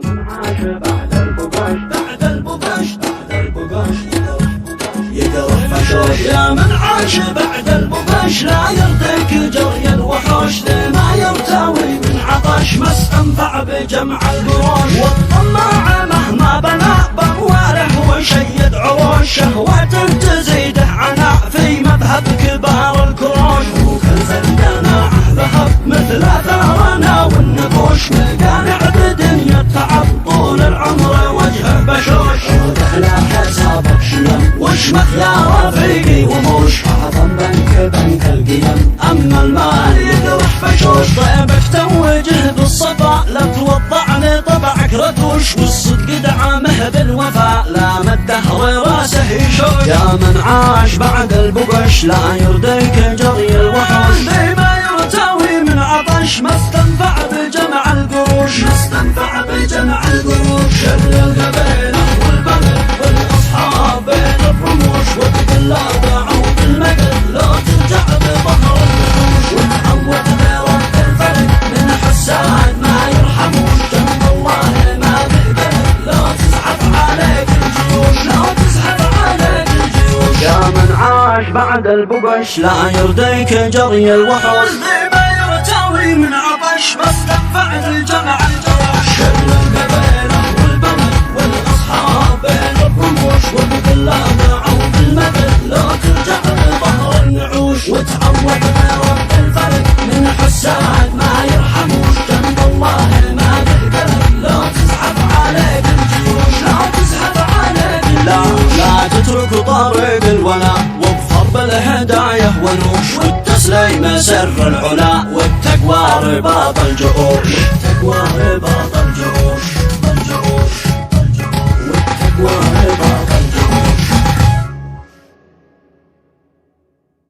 من عاش بعد البقاش بعد البقاش بعد البقاش يقرف فشوش. يا من عاش بعد البقاش لا يرضيك جري الوحوش، ما يرتوي من عطش ما استنفع بجمع القروش. والطماع مهما بنى بمواله وشيد عروش، شهوته تزيده عناء في مذهب كبار الكروش. وكنز القناعة ذهب مثل ثارنا والنقوش، مقانع بدنيا التعب طول العمر وجهه بشوش. ودخل حسابك شيم وشمخ يا رفيقي وموش، اعظم بنك القيم اما المال يقرح فشوش. طيبك توجه بالصفا لا توضع لطبعك رتوش، والصدق دعمه بالوفاء لا ما الدهر راسه يشوش. يا من عاش بعد البقش لا يرضيك جري الوحوش، ما يرتوي من عطش ما استنفع بجمع القروش. ما استنفع بجمع القروش. شر القبيلة والبلد والاصحاب بين الرموش، وبالله وبالمقد لا ترجع بظهر الوحوش. وتعود برب الفلك من حساد ما يرحموش، جنب الله ما بقبل لا تزحف عليك الجيوش. لا تزحف عليك الجيوش. يا من عاش بعد البقش لا يرضيك جري الوحوش، ما يرتوي من عطش ما استنفع الجمع الجروش. شر القبيلة والبلد والاصحاب بين الرموش، وبالله وبالمدد لا ترجع بظهر النعوش. وتعود برب الفلك من حساد ما يرحموش، جنب الله ما بقبل لا تزحف عليك الجيوش. لا تزحف عليك الجيوش. لا تترك طريق الولاء واظفر بالهدايا ونوش، والتسليم سر العلا والتقوى رباط الجؤوش. والتقوى رباط